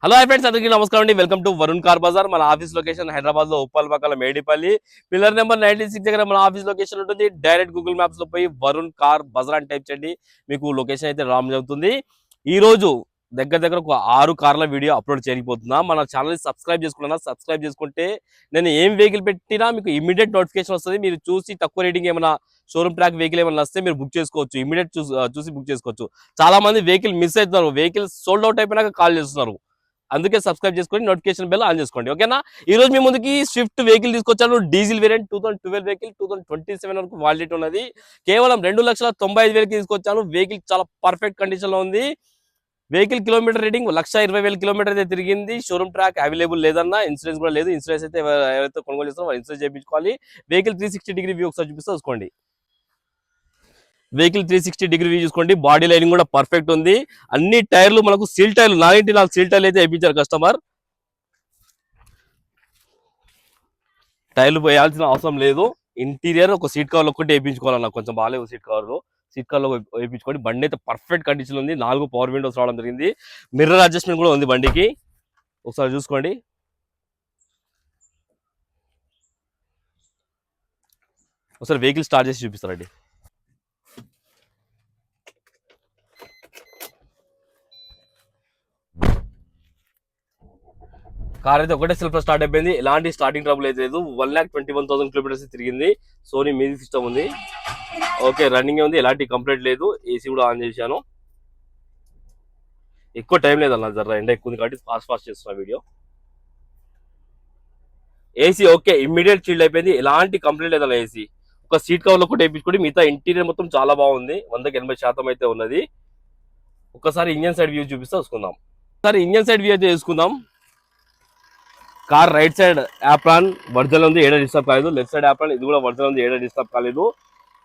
Hello hi friends, అందరికీ నమస్కారం అండి. Welcome to Varun car Bazaar. మన ఆఫీస్ లొకేషన్ హైదరాబాద్ లో ఉప్పల్ పక్కల మేడిపల్లి పిల్లర్ నెంబర్ 96 దగ్గర మన ఆఫీస్ లొకేషన్ ఉంటుంది. డైరెక్ట్ గూగుల్ మ్యాప్స్ లో పోయి వరుణ్ కార్ బజార్ అని టైప్ చేయండి, మీకు లొకేషన్ అయితే రామ్ అవుతుంది. ఈ రోజు దగ్గర ఒక 6 కార్ల వీడియో అప్లోడ్ చేయకపోతున్నా. మన ఛానల్ సబ్స్క్రైబ్ చేసుకున్నా, సబ్స్క్రైబ్ చేసుకుంటే నేను ఏం వెహికల్ పెట్టినా మీకు ఇమీడియట్ నోటిఫికేషన్ వస్తుంది. మీరు చూసి తక్కువ రేటింగ్ ఏమైనా షోరూమ్ ట్రాక్ వెహికల్ ఏమైనా వస్తే మీరు బుక్ చేసుకోవచ్చు, ఇమీడియట్ చూసి బుక్ చేసుకోవచ్చు. చాలా మంది వెహికల్ మిస్ అవుతున్నారు, వెహికల్ సోల్డ్ అవుట్ అయిపోయినాక కాల్ చేస్తున్నారు. అందుకే సబ్స్క్రైబ్ చేసుకొని నోటిఫికేషన్ బెల్ ఆన్ చేసుకోండి, ఓకేనా. ఈ రోజు మీ ముందుకి స్విఫ్ట్ వెహికల్ తీసుకొచ్చాను. డీజిల్ వేరియంట్ 2012 వెహికల్ 2027 వరకు వాలిడిటీ ఉన్నది. కేవలం 2,95,000 తీసుకొచ్చాను. వెహికల్ చాలా పర్ఫెక్ట్ కండిషన్ లో ఉంది. వెహికల్ కిలోమీటర్ రీడింగ్ 1,20,000 కిలోమీటర్ అయితే తిరిగింది. షోరూమ్ ట్రాక్ అవైలబుల్ లేదన్నా, ఇన్సూరెన్స్ కూడా లేదు. ఇన్సూరెన్స్ అయితే ఎవరైతే కొనుగోలు చేస్తారో వాళ్ళు ఇన్సూరెన్స్ చేయించుకోవాలి. వెహికల్ 360 డిగ్రీ వ్యూ ఒకసారి చూపిస్తే చూసుకోండి. వెహికల్ 360 డిగ్రీ వ్యూ చూసుకోండి. బాడీ లైనింగ్ కూడా పర్ఫెక్ట్ ఉంది. అన్ని టైర్లు మనకు సీల్ టైర్లు, 4 సీల్ టైర్లు అయితే వేయించారు కస్టమర్. టైర్లు వేయాల్సిన అవసరం లేదు. ఇంటీరియర్ ఒక సీట్ కవర్ ఒక్కటి వేయించుకోవాలన్నా, కొంచెం బాగాలేవు సీట్ కవర్లు. సీట్ కవర్లో వేయించుకోండి. బండి అయితే పర్ఫెక్ట్ కండిషన్ ఉంది. 4 పవర్ విండోస్ రావడం జరిగింది. మిర్రర్ అడ్జస్ట్మెంట్ కూడా ఉంది బండికి, ఒకసారి చూసుకోండి. ఒకసారి వెహికల్ స్టార్ట్ చేసి చూపిస్తారండి. కార్ అయితే ఒకటే సెల్ఫ్ స్టార్ట్ అయిపోయింది. ఎలాంటి స్టార్టింగ్ ట్రబుల్ అయితే లేదు. 1,21,000 కిలోమీటర్స్ తిరిగింది. సోనీ మ్యూజిక్ సిస్టమ్ ఉంది. ఓకే, రన్నింగ్ ఉంది, ఎలాంటి కంప్లైంట్ లేదు. ఏసీ కూడా ఆన్ చేశాను. ఎక్కువ టైం లేదన్న, జర ఎండ ఎక్కువ ఉంది కాబట్టి ఫాస్ట్ చేస్తున్నా video. AC okay, immediate chilled అయిపోయింది, ఎలాంటి కంప్లైంట్ లేదన్న. ఏసీ ఒక సీట్ కవర్లో కూడా వేయించుకోండి. మిగతా ఇంటీరియర్ మొత్తం చాలా బాగుంది. 100% అయితే ఉన్నది. ఒకసారి ఇంజన్ సైడ్ వ్యూ చూపిస్తే చూసుకుందాం. ఒకసారి ఇంజన్ సైడ్ వ్యూ అయితే చూసుకుందాం. Car right side apron version ఉంది, ఏడా డిస్టర్బ్ కాలేదు. లెఫ్ట్ సైడ్ యాప్రాన్ ఇది కూడా వర్జన్ ఉంది, ఏడా డిస్టర్బ్ కాలేదు.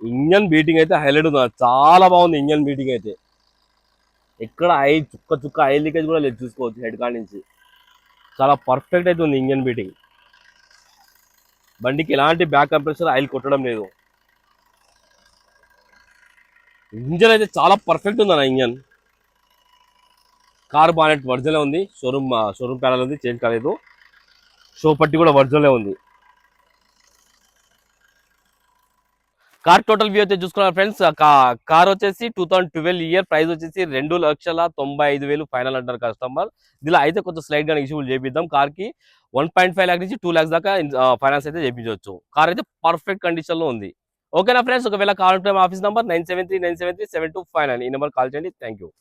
ఇంజన్ బీటింగ్ అయితే హైలైట్ ఉంది, చాలా బాగుంది ఇంజన్ బీటింగ్ అయితే. ఎక్కడ చుక్క ఆయిల్ లీకేజ్ కూడా లేదు, చూసుకోవచ్చు హెడ్ కార్ నుంచి. చాలా పర్ఫెక్ట్ అయితే ఉంది ఇంజన్ బీటింగ్. బండికి ఎలాంటి బ్యాక్ కంప్రెసర్ ఆయిల్ కొట్టడం లేదు. ఇంజన్ అయితే చాలా పర్ఫెక్ట్ ఉంది అన్న ఇంజన్. కార్ బానెట్ వర్జన్ ఉంది, షోరూమ్ ప్యానల్ ఉంది, చేంజ్ కాలేదు. షో పట్టి కూడా వర్జన్లే ఉంది. కార్ టోటల్ వ్యూ అయితే చూసుకున్నారు ఫ్రెండ్స్. కార్ వచ్చేసి 2012 ఇయర్, ప్రైస్ వచ్చేసి 2,95,000 ఫైనల్ అంటారు కస్టమర్. దీనిలో అయితే కొంచెం స్లైడ్ గా నెగిషియబుల్ చేపిద్దాం. కార్ కి 1.5 లాక్ నుంచి 2 lakhs దాకా ఫైనాన్స్ అయితే చేయించవచ్చు. కార్ అయితే పర్ఫెక్ట్ కండిషన్ లో ఉంది, ఓకేనా ఫ్రెండ్స్. ఒకవేళ కాల్ ఆఫీస్ నంబర్ 973973725 ఈ నెంబర్ కాల్ చేయండి. Thank you.